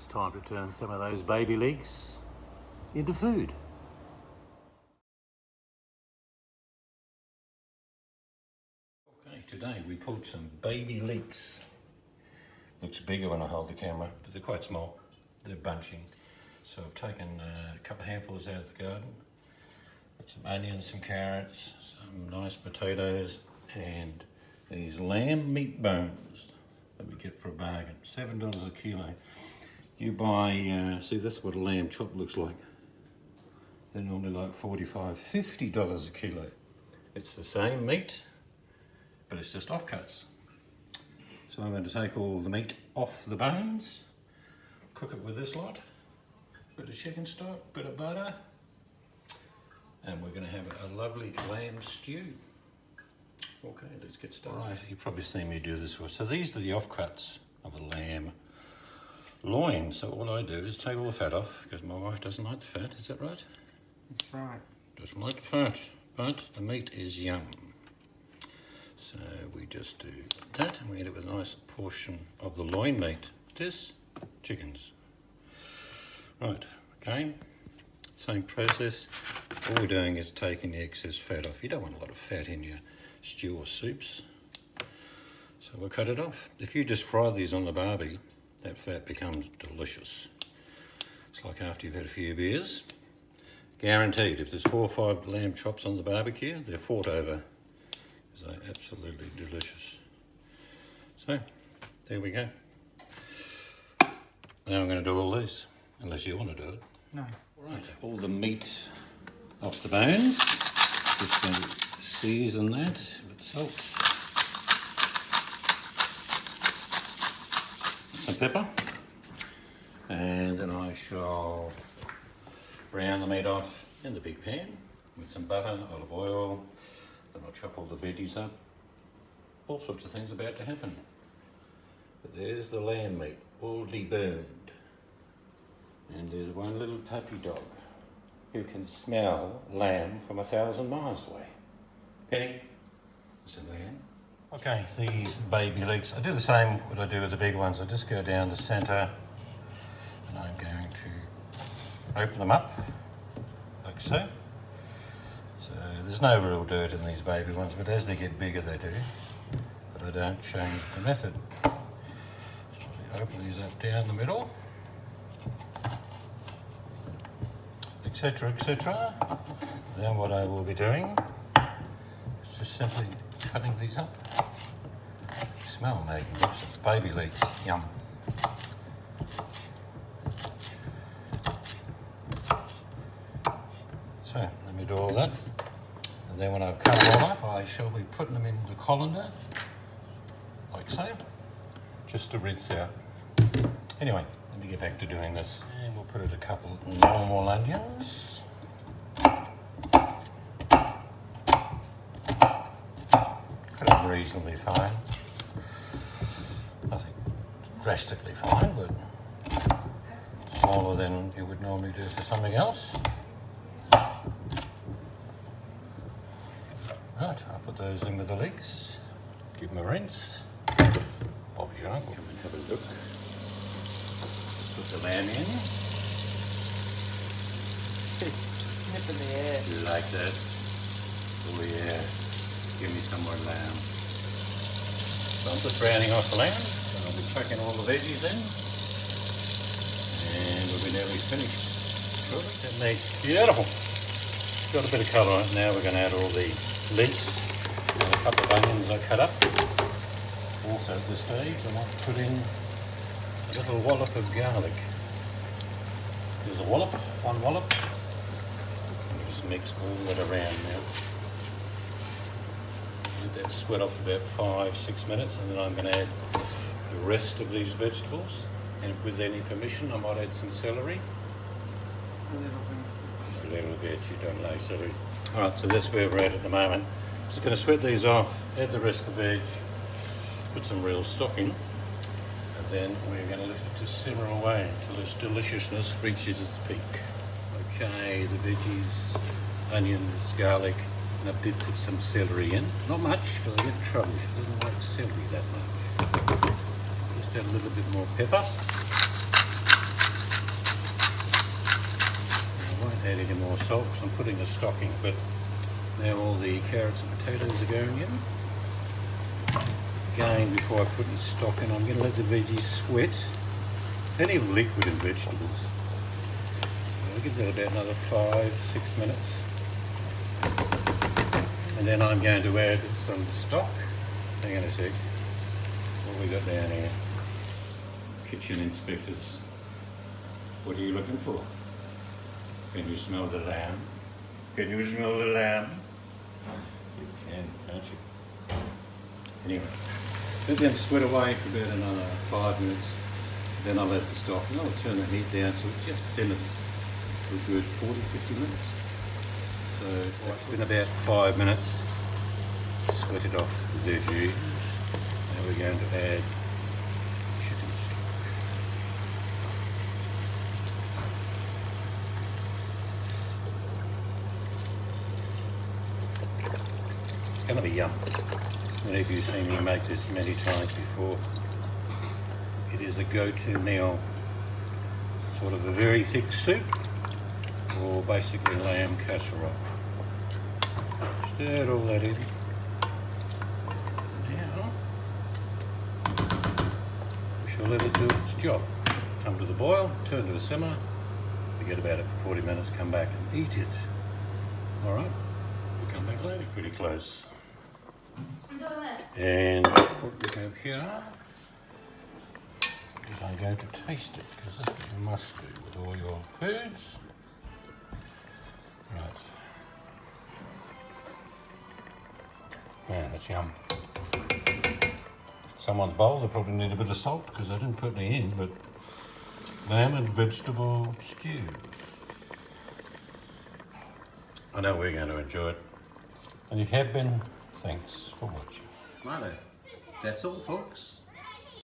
it's time to turn some of those baby leeks into food. Okay, today we pulled some baby leeks. Looks bigger when I hold the camera, but they're quite small. They're bunching. So I've taken a couple of handfuls out of the garden. Got some onions, some carrots, some nice potatoes, and these lamb meat bones that we get for a bargain. $7 a kilo. You buy, see, that's what a lamb chop looks like. They're normally like $45, $50 a kilo. It's the same meat, but it's just offcuts. So I'm going to take all the meat off the bones, cook it with this lot, bit of chicken stock, bit of butter, and we're going to have a lovely lamb stew. Okay, let's get started. Right, you've probably seen me do this before. So these are the offcuts of a lamb loin. So all I do is take all the fat off, because my wife doesn't like the fat, is that right? That's right. Doesn't like the fat, but the meat is yum. So we just do that, and we end up with a nice portion of the loin meat. This, chickens. Right, okay, same process. All we're doing is taking the excess fat off. You don't want a lot of fat in your stew or soups, so we'll cut it off. If you just fry these on the barbie, that fat becomes delicious. It's like after you've had a few beers. Guaranteed, if there's 4 or 5 lamb chops on the barbecue, they're fought over, because they're absolutely delicious. So, there we go. Now I'm going to do all these, unless you want to do it. No. Right, all the meat off the bones. Just going to season that with salt, some pepper, and then I shall brown the meat off in the big pan with some butter, olive oil. Then I'll chop all the veggies up. All sorts of things about to happen. But there's the lamb meat, all deboned. And there's one little puppy dog who can smell lamb from 1,000 miles away. Penny, it's a lamb. Okay, these baby leeks, I do the same what I do with the big ones. I just go down the centre, and I'm going to open them up, like so. So there's no real dirt in these baby ones, but as they get bigger they do. But I don't change the method. So I open these up down the middle, etc, etc. Then what I will be doing is just simply cutting these up. Smell amazing, looks at the baby leeks, yum. So let me do all that, and then when I've cut it all up, I shall be putting them in the colander, like so, just to rinse out. Anyway, let me get back to doing this, and we'll put in a couple of normal onions. Cut them reasonably fine. Nothing drastically fine, but smaller than you would normally do for something else. Right, I'll put those in with the leeks, give them a rinse. Bob's your uncle, come and have a look. Put the lamb in. Nip in the air. You like that? Oh yeah, give me some more lamb. So I'm just browning off the lamb, and I'll be chucking all the veggies in. And we'll be nearly finished. That meat's beautiful. Got a bit of colour on it. Now we're going to add all the leeks and a couple of onions I cut up. Also at this stage I might put in a little wallop of garlic. There's a wallop, one wallop. And just mix all that around now. Let that sweat off for about 5-6 minutes, and then I'm going to add the rest of these vegetables. And with any permission I might add some celery. A little bit. A little bit, you don't like celery. Alright, so that's where we're at the moment. Just going to sweat these off, add the rest of the veg, put some real stock in, and then we're going to let it to simmer away until its deliciousness reaches its peak. Okay, the veggies, onions, garlic, and I did put some celery in. Not much, because I get in trouble. She doesn't like celery that much. Just add a little bit more pepper. add any more salt because I'm putting the stock in, but now all the carrots and potatoes are going in. Again, before I put the stock in, I'm going to let the veggies sweat. Any liquid in vegetables. I'll give that about another 5-6 minutes. And then I'm going to add some stock. Hang on a sec. What we got down here? Kitchen inspectors. What are you looking for? Can you smell the lamb? Can you smell the lamb? You can, can't you? Anyway, let them sweat away for about another 5 minutes. Then I'll add the stock and I'll turn the heat down so it just simmers for a good 40-50 minutes. So it's been about 5 minutes. Sweat it off the veggies. Now we're going to add chicken stock. It's going to be yum. Many of you have seen me make this many times before. It is a go-to meal. Sort of a very thick soup, or basically lamb casserole. Stir all that in. Now, we shall let it do its job. Come to the boil, turn to the simmer, forget about it for 40 minutes, come back and eat it. Alright, we'll come back later. Pretty close. I'm doing this. And what we have here is I'm going to taste it, because that's what you must do with all your foods. Right. Man, that's yum. Someone's bowl, they probably need a bit of salt because I didn't put any in, but lamb and vegetable stew. I know we're going to enjoy it. And if you have been, thanks for watching. Righto, that's all folks.